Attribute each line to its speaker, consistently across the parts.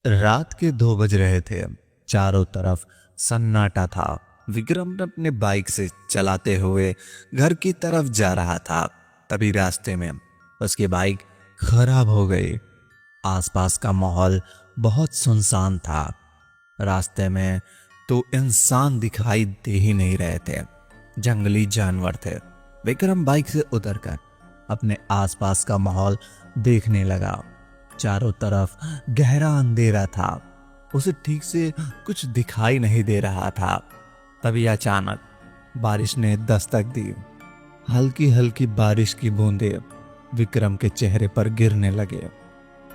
Speaker 1: रात के 2 बज रहे थे। चारों तरफ सन्नाटा था। विक्रम अपने बाइक से चलाते हुए घर की तरफ जा रहा था। तभी रास्ते में उसकी बाइक खराब हो गई। आसपास का माहौल बहुत सुनसान था। रास्ते में तो इंसान दिखाई दे ही नहीं रहे थे, जंगली जानवर थे। विक्रम बाइक से उतरकर अपने आसपास का माहौल देखने लगा। चारों तरफ गहरा अंधेरा था। उसे ठीक से कुछ दिखाई नहीं दे रहा था। तभी अचानक बारिश ने दस्तक दी। हल्की हल्की बारिश की बूंदें विक्रम के चेहरे पर गिरने लगे।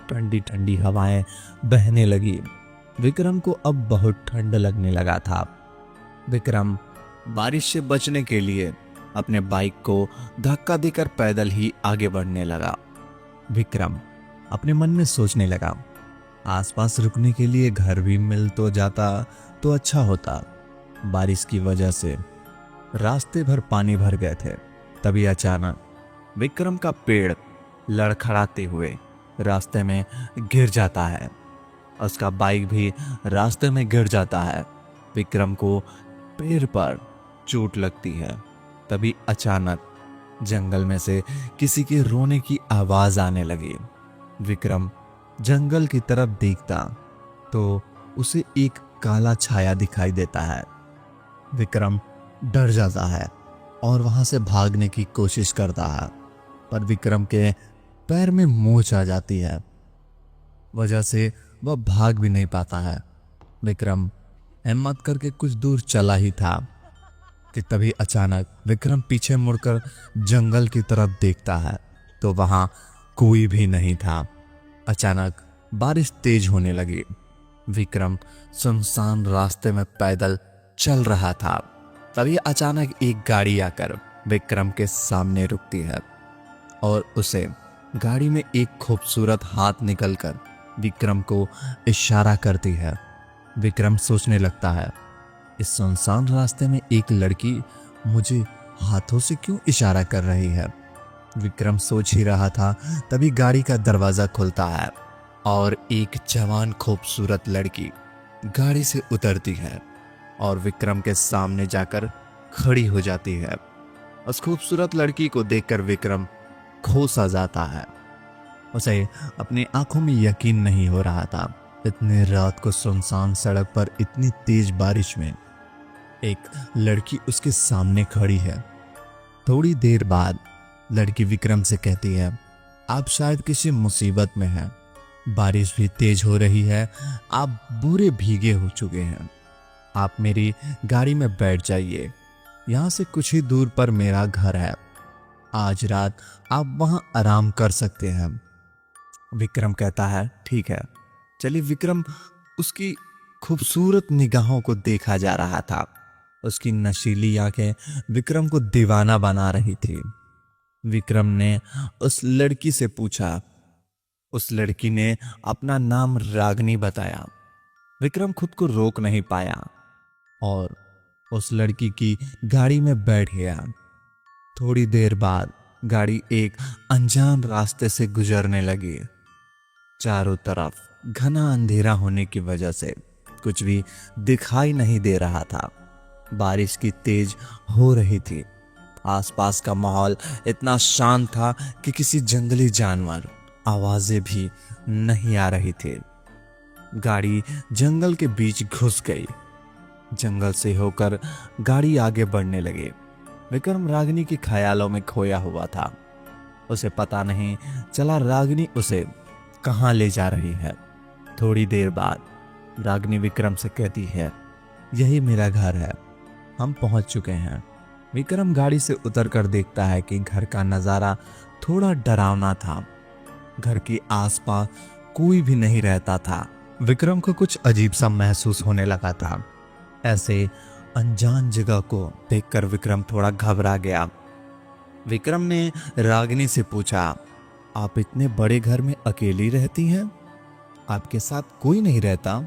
Speaker 1: ठंडी ठंडी हवाएं बहने लगी। विक्रम को अब बहुत ठंड लगने लगा था। विक्रम बारिश से बचने के लिए अपने बाइक को धक्का देकर पैदल ही आगे बढ़ने लगा। विक्रम अपने मन में सोचने लगा, आसपास रुकने के लिए घर भी मिल तो जाता तो अच्छा होता। बारिश की वजह से रास्ते भर पानी भर गए थे। तभी अचानक विक्रम का पेड़ लड़खड़ाते हुए रास्ते में गिर जाता है। उसका बाइक भी रास्ते में गिर जाता है। विक्रम को पैर पर चोट लगती है। तभी अचानक जंगल में से किसी के रोने की आवाज आने लगी। विक्रम जंगल की तरफ देखता तो उसे एक काला छाया दिखाई देता है। विक्रम डर जाता है और वहां से भागने की कोशिश करता है, पर विक्रम के पैर में मोच आ जाती है। वजह से वह भाग भी नहीं पाता है। विक्रम हिम्मत करके कुछ दूर चला ही था कि तभी अचानक विक्रम पीछे मुड़कर जंगल की तरफ देखता है तो वहां कोई भी नहीं था। अचानक बारिश तेज होने लगी। विक्रम सुनसान रास्ते में पैदल चल रहा था। तभी अचानक एक गाड़ी आकर विक्रम के सामने रुकती है और उसे गाड़ी में एक खूबसूरत हाथ निकलकर विक्रम को इशारा करती है। विक्रम सोचने लगता है, इस सुनसान रास्ते में एक लड़की मुझे हाथों से क्यों इशारा कर रही है। विक्रम सोच ही रहा था, तभी गाड़ी का दरवाजा खुलता है और एक जवान खूबसूरत लड़की गाड़ी से उतरती है और विक्रम के सामने जाकर खड़ी हो जाती है। उस खूबसूरत लड़की को देखकर विक्रम खो सा जाता है। उसे अपनी आंखों में यकीन नहीं हो रहा था। इतने रात को सुनसान सड़क पर इतनी तेज बारिश में एक लड़की उसके सामने खड़ी है। थोड़ी देर बाद लड़की विक्रम से कहती है, आप शायद किसी मुसीबत में हैं। बारिश भी तेज हो रही है, आप पूरे भीगे हो चुके हैं। आप मेरी गाड़ी में बैठ जाइए। यहाँ से कुछ ही दूर पर मेरा घर है। आज रात आप वहाँ आराम कर सकते हैं। विक्रम कहता है, ठीक है। चलिए। विक्रम उसकी खूबसूरत निगाहों को देखा जा रहा था। उसकी नशीली आंखें विक्रम को दीवाना बना रही थी। विक्रम ने उस लड़की से पूछा। उस लड़की ने अपना नाम रागिनी बताया। विक्रम खुद को रोक नहीं पाया और उस लड़की की गाड़ी में बैठ गया। थोड़ी देर बाद गाड़ी एक अनजान रास्ते से गुजरने लगी। चारों तरफ घना अंधेरा होने की वजह से कुछ भी दिखाई नहीं दे रहा था। बारिश की तेज हो रही थी। आसपास का माहौल इतना शांत था कि किसी जंगली जानवर आवाजें भी नहीं आ रही थी। गाड़ी जंगल के बीच घुस गई। जंगल से होकर गाड़ी आगे बढ़ने लगी। विक्रम रागिनी के ख्यालों में खोया हुआ था। उसे पता नहीं चला रागिनी उसे कहां ले जा रही है। थोड़ी देर बाद रागिनी विक्रम से कहती है, यही मेरा घर है, हम पहुंच चुके हैं। विक्रम गाड़ी से उतरकर देखता है कि घर का नजारा थोड़ा डरावना था। घर के आसपास कोई भी नहीं रहता था। विक्रम को कुछ अजीब सा महसूस होने लगा था। ऐसे अनजान जगह को देखकर विक्रम थोड़ा घबरा गया। विक्रम ने रागिनी से पूछा, आप इतने बड़े घर में अकेली रहती हैं? आपके साथ कोई नहीं रहता?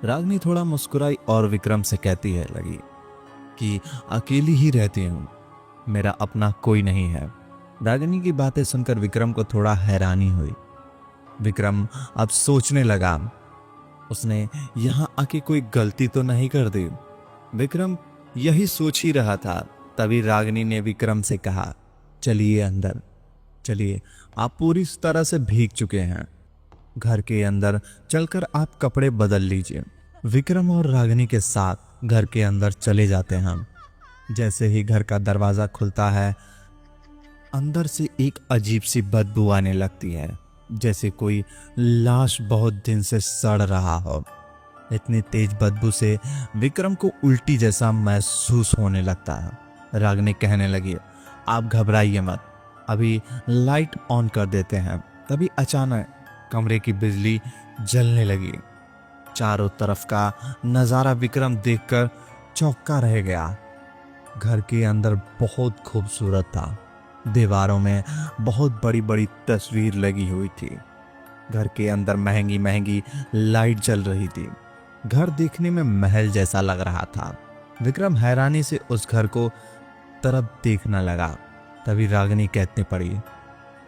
Speaker 1: रागिनी थोड़ा मुस्कुराई और विक्रम से कहती है लगी कि अकेली ही रहती हूं, मेरा अपना कोई नहीं है। रागिनी की बातें सुनकर विक्रम को थोड़ा हैरानी हुई। विक्रम अब सोचने लगा, उसने यहाँ आके कोई गलती तो नहीं कर दी। विक्रम यही सोच ही रहा था, तभी रागिनी ने विक्रम से कहा, चलिए अंदर चलिए, आप पूरी तरह से भीग चुके हैं, घर के अंदर चलकर आप कपड़े बदल लीजिए। विक्रम और रागिनी के साथ घर के अंदर चले जाते हैं। जैसे ही घर का दरवाजा खुलता है, अंदर से एक अजीब सी बदबू आने लगती है, जैसे कोई लाश बहुत दिन से सड़ रहा हो। इतनी तेज बदबू से विक्रम को उल्टी जैसा महसूस होने लगता है। रागिनी कहने लगी, आप घबराइए मत, अभी लाइट ऑन कर देते हैं। तभी अचानक कमरे की बिजली जलने लगी। चारों तरफ का नजारा विक्रम देखकर चौंका रह गया। घर के अंदर बहुत खूबसूरत था। दीवारों में बहुत बड़ी बड़ी तस्वीर लगी हुई थी। घर के अंदर महंगी महंगी लाइट जल रही थी। घर देखने में महल जैसा लग रहा था। विक्रम हैरानी से उस घर को तरफ देखने लगा। तभी रागिनी कहते पड़ी,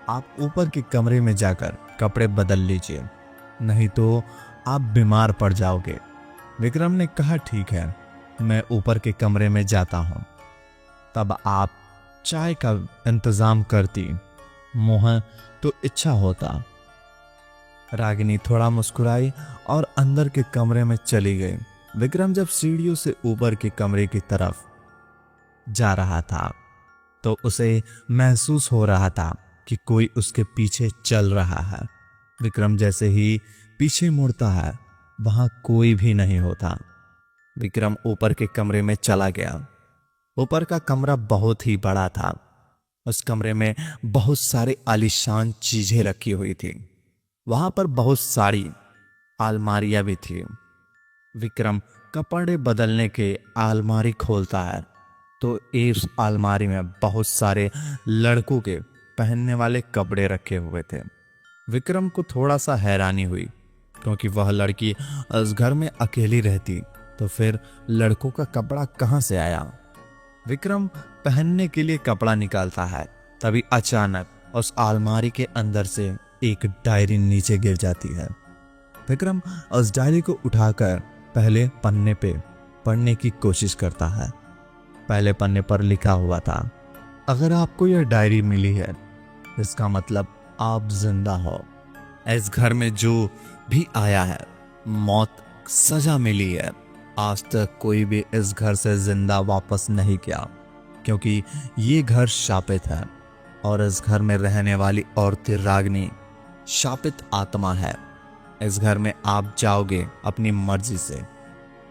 Speaker 1: आप ऊपर के कमरे में जाकर कपड़े बदल लीजिए, नहीं तो आप बीमार पड़ जाओगे। विक्रम ने कहा, ठीक है, मैं ऊपर के कमरे में जाता हूं। तब आप चाय का इंतजाम करती, मोह तो इच्छा होता। रागिनी थोड़ा मुस्कुराई और अंदर के कमरे में चली गई। विक्रम जब सीढ़ियों से ऊपर के कमरे की तरफ जा रहा था तो उसे महसूस हो रहा था कि कोई उसके पीछे चल रहा है। विक्रम जैसे ही पीछे मुड़ता है, वहां कोई भी नहीं होता। विक्रम ऊपर के कमरे में चला गया। ऊपर का कमरा बहुत ही बड़ा था। उस कमरे में बहुत सारे आलीशान चीजें रखी हुई थी। वहां पर बहुत सारी अलमारियां भी थी। विक्रम कपड़े बदलने के अलमारी खोलता है तो इस अलमारी में बहुत सारे लड़कों के पहनने वाले कपड़े रखे हुए थे। विक्रम को थोड़ा सा हैरानी हुई, क्योंकि वह लड़की उस घर में अकेली रहती, तो फिर लड़कों का कपड़ा कहां से आया। विक्रम पहनने के लिए कपड़ा निकालता है, तभी अचानक उस अलमारी के अंदर से एक डायरी नीचे गिर जाती है। विक्रम उस डायरी को उठाकर पहले पन्ने पे पढ़ने की कोशिश करता है। पहले पन्ने पर लिखा हुआ था, अगर आपको यह डायरी मिली है, इसका मतलब आप जिंदा हो। इस घर में जो भी आया है, मौत सजा मिली है। आज तक कोई भी इस घर से जिंदा वापस नहीं गया, क्योंकि ये घर शापित है और इस घर में रहने वाली औरतें रागिनी शापित आत्मा है। इस घर में आप जाओगे अपनी मर्जी से।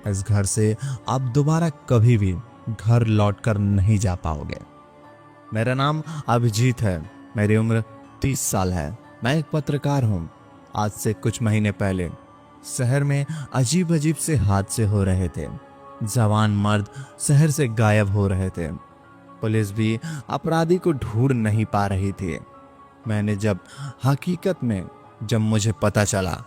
Speaker 1: इस घर से आप दोबारा कभी भी घर लौटकर नहीं जा पाओगे। मेरा नाम अभिजीत है, मेरी उम्र 30 साल है। मैं एक पत्रकार हूँ। आज से कुछ महीने पहले शहर में अजीब अजीब से हादसे हो रहे थे। जवान मर्द शहर से गायब हो रहे थे। पुलिस भी अपराधी को ढूंढ नहीं पा रही थी। मैंने जब मुझे पता चला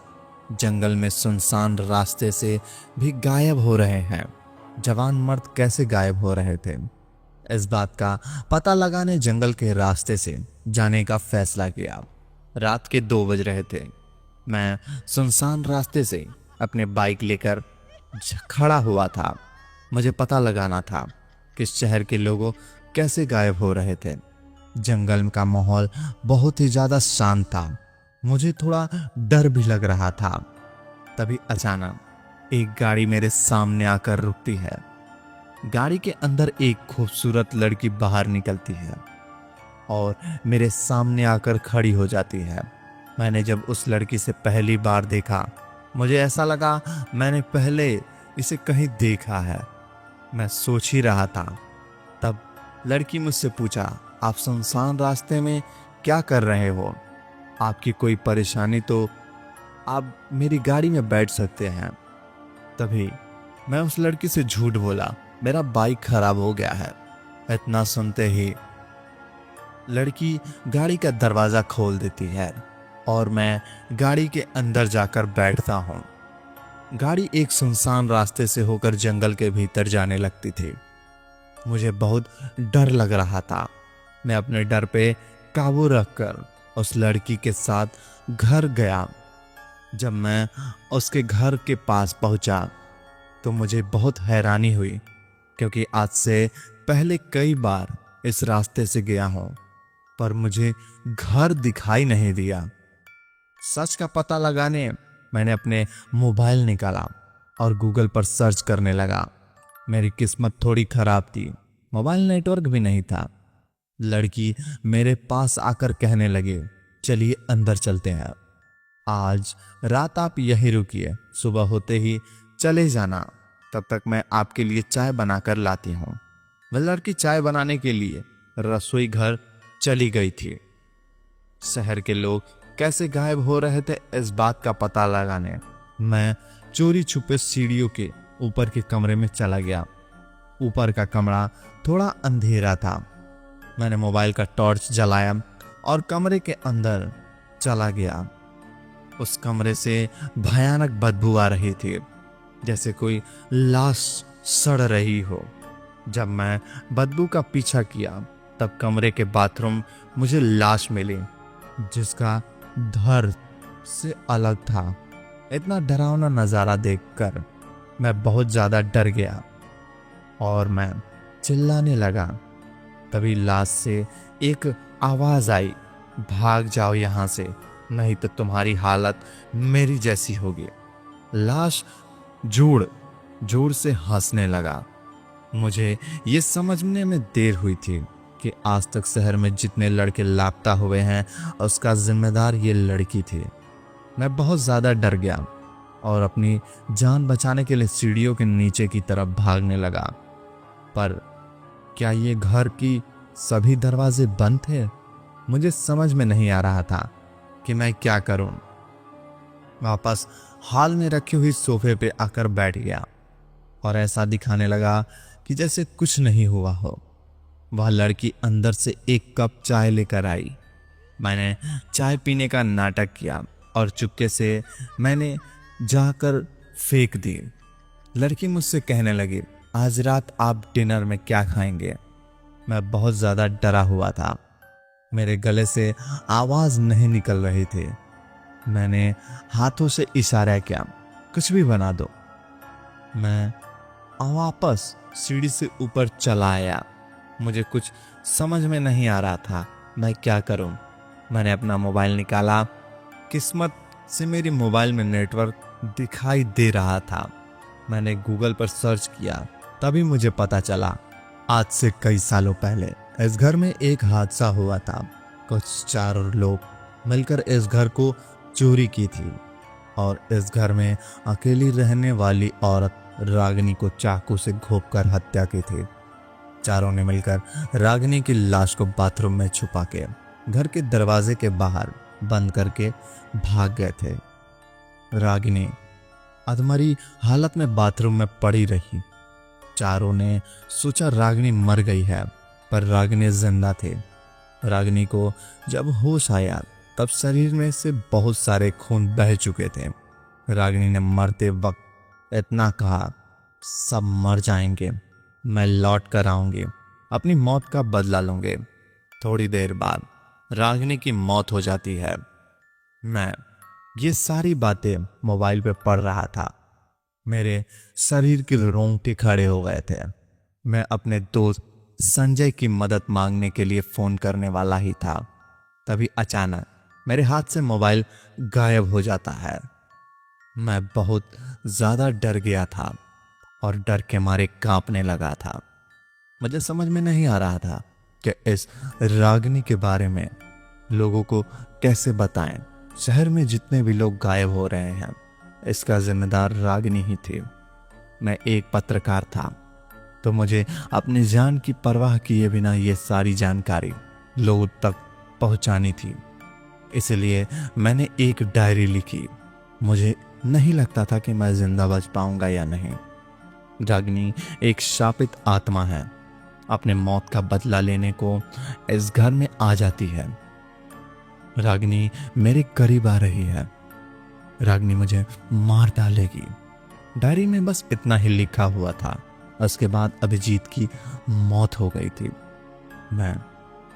Speaker 1: जंगल में सुनसान रास्ते से भी गायब हो रहे हैं, जवान मर्द कैसे गायब हो रहे थे, इस बात का पता लगाने जंगल के रास्ते से जाने का फैसला किया। रात के 2 बज रहे थे। मैं सुनसान रास्ते से अपने बाइक लेकर खड़ा हुआ था। मुझे पता लगाना था कि शहर के लोग कैसे गायब हो रहे थे। जंगल का माहौल बहुत ही ज्यादा शांत था। मुझे थोड़ा डर भी लग रहा था। तभी अचानक एक गाड़ी मेरे सामने आकर रुकती है। गाड़ी के अंदर एक खूबसूरत लड़की बाहर निकलती है और मेरे सामने आकर खड़ी हो जाती है। मैंने जब उस लड़की से पहली बार देखा, मुझे ऐसा लगा मैंने पहले इसे कहीं देखा है। मैं सोच ही रहा था, तब लड़की मुझसे पूछा, आप सुनसान रास्ते में क्या कर रहे हो? आपकी कोई परेशानी तो आप मेरी गाड़ी में बैठ सकते हैं। तभी मैं उस लड़की से झूठ बोला, मेरा बाइक खराब हो गया है। इतना सुनते ही लड़की गाड़ी का दरवाजा खोल देती है और मैं गाड़ी के अंदर जाकर बैठता हूँ। गाड़ी एक सुनसान रास्ते से होकर जंगल के भीतर जाने लगती थी। मुझे बहुत डर लग रहा था। मैं अपने डर पे काबू रखकर उस लड़की के साथ घर गया। जब मैं उसके घर के पास पहुंचा तो मुझे बहुत हैरानी हुई, क्योंकि आज से पहले कई बार इस रास्ते से गया हूं, पर मुझे घर दिखाई नहीं दिया। सच का पता लगाने मैंने अपने मोबाइल निकाला और गूगल पर सर्च करने लगा। मेरी किस्मत थोड़ी खराब थी, मोबाइल नेटवर्क भी नहीं था। लड़की मेरे पास आकर कहने लगी, चलिए अंदर चलते हैं, आज रात आप यहीं रुकिए, सुबह होते ही चले जाना, तब तक मैं आपके लिए चाय बनाकर लाती हूँ। वह लड़की चाय बनाने के लिए रसोई घर चली गई थी। शहर के लोग कैसे गायब हो रहे थे इस बात का पता लगाने मैं चोरी छुपे सीढ़ियों के ऊपर के कमरे में चला गया। ऊपर का कमरा थोड़ा अंधेरा था। मैंने मोबाइल का टॉर्च जलाया और कमरे के अंदर चला गया। उस कमरे से भयानक बदबू आ रही थी, जैसे कोई लाश सड़ रही हो। जब मैं बदबू का पीछा किया तब कमरे के बाथरूम मुझे लाश मिली, जिसका धड़ से अलग था। इतना डरावना नजारा देखकर मैं बहुत ज्यादा डर गया और मैं चिल्लाने लगा। तभी लाश से एक आवाज आई, भाग जाओ यहां से, नहीं तो तुम्हारी हालत मेरी जैसी होगी। लाश जोर जोर से हंसने लगा। मुझे ये समझने में देर हुई थी कि आज तक शहर में जितने लड़के लापता हुए हैं उसका जिम्मेदार ये लड़की थी। मैं बहुत ज्यादा डर गया और अपनी जान बचाने के लिए सीढ़ियों के नीचे की तरफ भागने लगा। पर क्या ये घर की सभी दरवाजे बंद थे? मुझे समझ में नहीं आ रहा था कि मैं क्या करूं। वापस हाल में रखी हुई सोफे पे आकर बैठ गया और ऐसा दिखाने लगा कि जैसे कुछ नहीं हुआ हो। वह लड़की अंदर से एक कप चाय लेकर आई। मैंने चाय पीने का नाटक किया और चुपके से मैंने जाकर फेंक दी। लड़की मुझसे कहने लगी, आज रात आप डिनर में क्या खाएंगे? मैं बहुत ज्यादा डरा हुआ था। मेरे गले से आवाज नहीं निकल रही थी। मैंने हाथों से इशारा किया, कुछ भी बना दो। मैं वापस सीढ़ी से ऊपर चला आया। मुझे कुछ समझ में नहीं आ रहा था मैं क्या करूं। मैंने अपना मोबाइल निकाला। किस्मत से मेरी मोबाइल में नेटवर्क दिखाई दे रहा था। मैंने गूगल पर सर्च किया, तभी मुझे पता चला आज से कई सालों पहले इस घर में एक हादसा हुआ था। कुछ 4 लोग मिलकर इस घर को चोरी की थी और इस घर में अकेली रहने वाली औरत रागिनी को चाकू से घोंपकर हत्या की थी। चारों ने मिलकर रागिनी की लाश को बाथरूम में छुपा के घर के दरवाजे के बाहर बंद करके भाग गए थे। रागिनी अधमरी हालत में बाथरूम में पड़ी रही। चारों ने सोचा रागिनी मर गई है, पर रागिनी जिंदा थी। रागिनी को जब होश आया तब शरीर में से बहुत सारे खून बह चुके थे। रागिनी ने मरते वक्त इतना कहा, सब मर जाएंगे, मैं लौट कर आऊंगी, अपनी मौत का बदला लूंगी। थोड़ी देर बाद रागिनी की मौत हो जाती है। मैं ये सारी बातें मोबाइल पे पढ़ रहा था। मेरे शरीर के रोंगटे खड़े हो गए थे। मैं अपने दोस्त संजय की मदद मांगने के लिए फोन करने वाला ही था, तभी अचानक मेरे हाथ से मोबाइल गायब हो जाता है। मैं बहुत ज्यादा डर गया था और डर के मारे कांपने लगा था। मुझे समझ में नहीं आ रहा था कि इस रागिनी के बारे में लोगों को कैसे बताएं। शहर में जितने भी लोग गायब हो रहे हैं इसका जिम्मेदार रागिनी ही थी। मैं एक पत्रकार था, तो मुझे अपनी जान की परवाह किए बिना ये सारी जानकारी लोगों तक पहुंचानी थी। इसलिए मैंने एक डायरी लिखी। मुझे नहीं लगता था कि मैं जिंदा बच पाऊंगा या नहीं। रागिनी एक शापित आत्मा है, अपने मौत का बदला लेने को इस घर में आ जाती है। रागिनी मेरे करीब आ रही है। रागिनी मुझे मार डालेगी। डायरी में बस इतना ही लिखा हुआ था। उसके बाद अभिजीत की मौत हो गई थी। मैं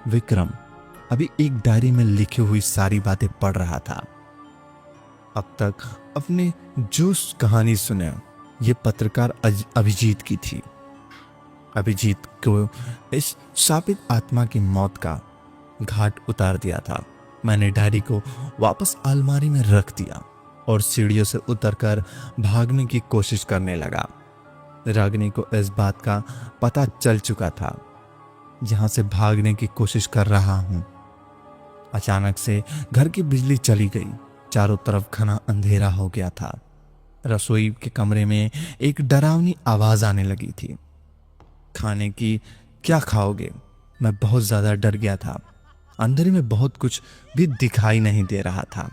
Speaker 1: विक्रम अभी एक डायरी में लिखी हुई सारी बातें पढ़ रहा था। अब तक अपने जो कहानी सुने ये पत्रकार अभिजीत की थी। अभिजीत को इस शापित आत्मा की मौत का घाट उतार दिया था। मैंने डायरी को वापस अलमारी में रख दिया और सीढ़ियों से उतरकर भागने की कोशिश करने लगा। रागिनी को इस बात का पता चल चुका था, जहां से भागने की कोशिश कर रहा हूं। अचानक से घर की बिजली चली गई। चारों तरफ घना अंधेरा हो गया था। रसोई के कमरे में एक डरावनी आवाज आने लगी थी। खाने की, क्या खाओगे? मैं बहुत ज्यादा डर गया था। अंधेरे में बहुत कुछ भी दिखाई नहीं दे रहा था।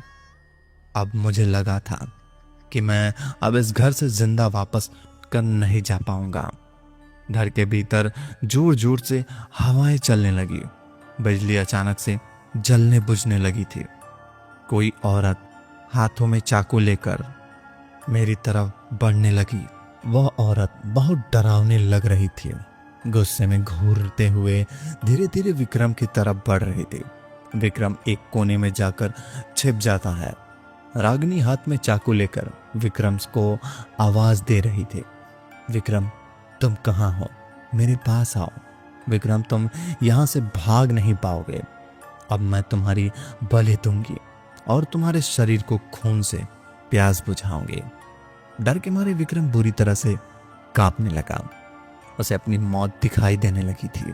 Speaker 1: अब मुझे लगा था कि मैं अब इस घर से जिंदा वापस कर नहीं जा पाऊंगा। घर के भीतर जोर जोर से हवाएं चलने लगी। बिजली अचानक से जलने बुझने लगी थी। कोई औरत हाथों में चाकू लेकर मेरी तरफ बढ़ने लगी। वह औरत बहुत डरावनी लग रही थी। गुस्से में घूरते हुए धीरे धीरे विक्रम की तरफ बढ़ रही थी। विक्रम एक कोने में जाकर छिप जाता है। रागिनी हाथ में चाकू लेकर विक्रम को आवाज दे रही थी, विक्रम तुम कहाँ हो? मेरे पास आओ। विक्रम तुम यहां से भाग नहीं पाओगे। अब मैं तुम्हारी बलि दूंगी और तुम्हारे शरीर को खून से प्यास बुझाऊंगी। डर के मारे विक्रम बुरी तरह से कांपने लगा। उसे अपनी मौत दिखाई देने लगी थी।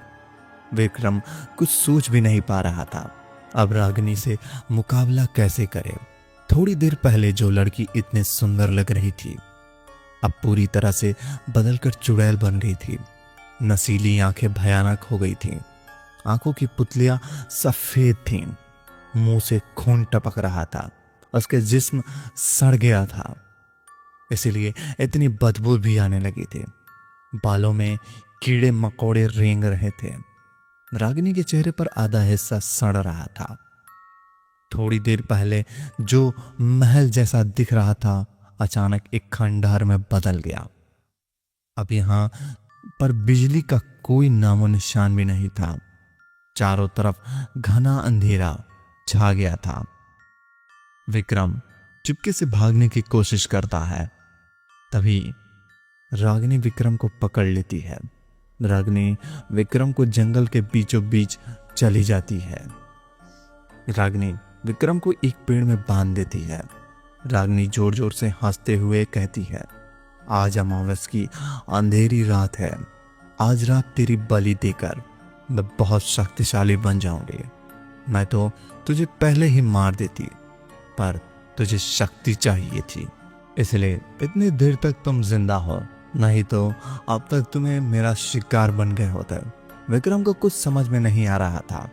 Speaker 1: विक्रम कुछ सोच भी नहीं पा रहा था, अब रागिनी से मुकाबला कैसे करे। थोड़ी देर पहले जो लड़की इतने सुंदर लग रही थी, अब पूरी तरह से बदलकर चुड़ैल बन गई थी। नसीली आंखें भयानक हो गई थीं। आंखों की पुतलियां सफेद थीं। मुंह से खून टपक रहा था। उसके जिस्म सड़ गया था, इसीलिए इतनी बदबू भी आने लगी थी। बालों में कीड़े मकोड़े रेंग रहे थे। रागिनी के चेहरे पर आधा हिस्सा सड़ रहा था। थोड़ी देर पहले जो महल जैसा दिख रहा था, अचानक एक खंडहर में बदल गया। अब यहां पर बिजली का कोई नामो निशान भी नहीं था। चारों तरफ घना अंधेरा छा गया था। विक्रम चुपके से भागने की कोशिश करता है। तभी रागिनी विक्रम को पकड़ लेती है। रागिनी विक्रम को जंगल के बीचों बीच चली जाती है। रागिनी विक्रम को एक पेड़ में बांध देती है। रागिनी जोर जोर से हंसते हुए कहती है, आज अमावस की अंधेरी रात है। आज रात तेरी बलि देकर मैं बहुत शक्तिशाली बन जाऊंगी। मैं तो तुझे पहले ही मार देती, पर तुझे शक्ति चाहिए थी, इसलिए इतनी देर तक तुम जिंदा हो, नहीं तो अब तक तुम्हें मेरा शिकार बन गए होते। विक्रम को कुछ समझ में नहीं आ रहा था,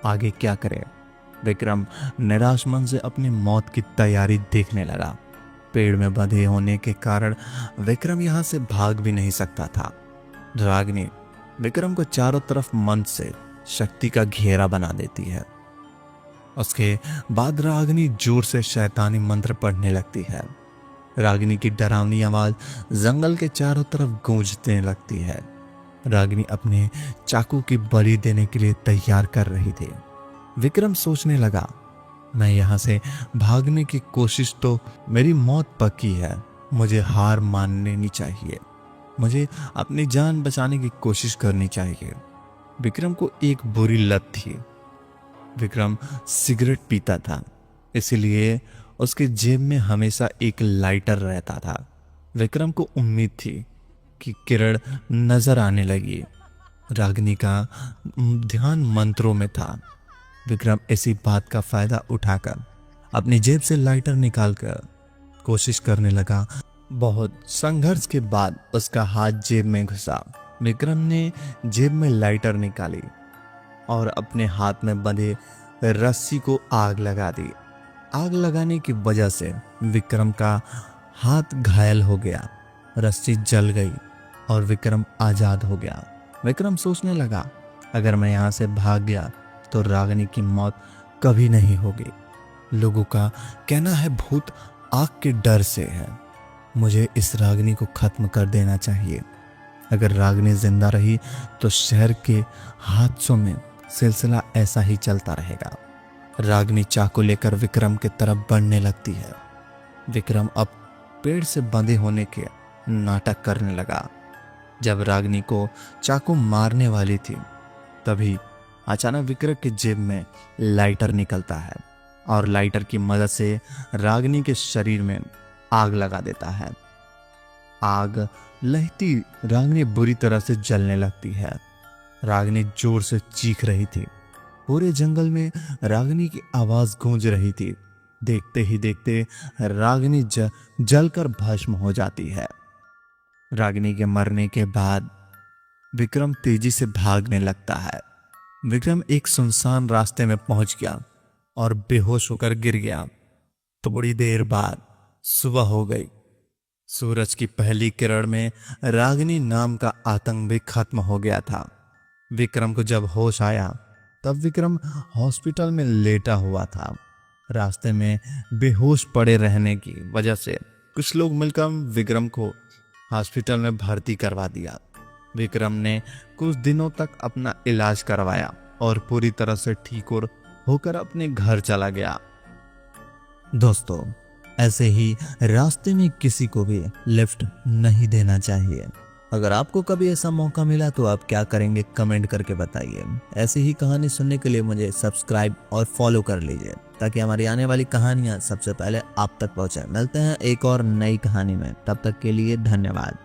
Speaker 1: आगे क्या करे। विक्रम निराश मन से अपनी मौत की तैयारी देखने लगा। पेड़ में बंधे होने के कारण विक्रम यहां से भाग भी नहीं सकता था। रागिनी विक्रम को चारों तरफ मंत्र से शक्ति का घेरा बना देती है। उसके बाद रागिनी जोर से शैतानी मंत्र पढ़ने लगती है। रागिनी की डरावनी आवाज जंगल के चारों तरफ गूंजने लगती है। रागिनी अपने चाकू की बलि देने के लिए तैयार कर रही थी। विक्रम सोचने लगा, मैं यहां से भागने की कोशिश तो मेरी मौत पक्की है, मुझे हार मान लेनी चाहिए, मुझे अपनी जान बचाने की कोशिश करनी चाहिए। विक्रम को एक बुरी लत थी। विक्रम सिगरेट पीता था, इसलिए उसके जेब में हमेशा एक लाइटर रहता था। विक्रम को उम्मीद थी कि किरण नजर आने लगी। रागिनी का ध्यान मंत्रों में था। विक्रम इसी बात का फायदा उठाकर अपनी जेब से लाइटर निकालकर कोशिश करने लगा। बहुत संघर्ष के बाद उसका हाथ जेब में घुसा। विक्रम ने जेब में लाइटर निकाली और अपने हाथ में बंधे रस्सी को आग लगा दी। आग लगाने की वजह से विक्रम का हाथ घायल हो गया। रस्सी जल गई और विक्रम आजाद हो गया। विक्रम सोचने लगा, अगर मैं यहाँ से भाग गया तो रागिनी की मौत कभी नहीं होगी। लोगों का कहना है भूत आग के डर से है। मुझे इस रागिनी को खत्म कर देना चाहिए। अगर रागिनी जिंदा रही तो शहर के हादसों में सिलसिला ऐसा ही चलता रहेगा। रागिनी चाकू लेकर विक्रम की तरफ बढ़ने लगती है। विक्रम अब पेड़ से बंधे होने के नाटक करने लगा। जब रागिनी को चाकू मारने वाली थी तभी अचानक विक्रम के जेब में लाइटर निकलता है और लाइटर की मदद से रागिनी के शरीर में आग लगा देता है। आग लहती रागिनी बुरी तरह से जलने लगती है। रागिनी जोर से चीख रही थी। पूरे जंगल में रागिनी की आवाज गूंज रही थी। देखते ही देखते रागिनी जलकर भस्म हो जाती है। रागिनी के मरने के बाद विक्रम तेजी से भागने लगता है। विक्रम एक सुनसान रास्ते में पहुंच गया और बेहोश होकर गिर गया। थोड़ी देर बाद सुबह हो गई। सूरज की पहली किरण में रागिनी नाम का आतंक भी खत्म हो गया था। विक्रम को जब होश आया तब विक्रम हॉस्पिटल में लेटा हुआ था। रास्ते में बेहोश पड़े रहने की वजह से कुछ लोग मिलकर विक्रम को हॉस्पिटल में भर्ती करवा दिया। विक्रम ने कुछ दिनों तक अपना इलाज करवाया और पूरी तरह से ठीक होकर अपने घर चला गया। दोस्तों, ऐसे ही रास्ते में किसी को भी लिफ्ट नहीं देना चाहिए। अगर आपको कभी ऐसा मौका मिला तो आप क्या करेंगे, कमेंट करके बताइए। ऐसी ही कहानी सुनने के लिए मुझे सब्सक्राइब और फॉलो कर लीजिए ताकि हमारी आने वाली कहानियां सबसे पहले आप तक पहुंचे। मिलते हैं एक और नई कहानी में, तब तक के लिए धन्यवाद।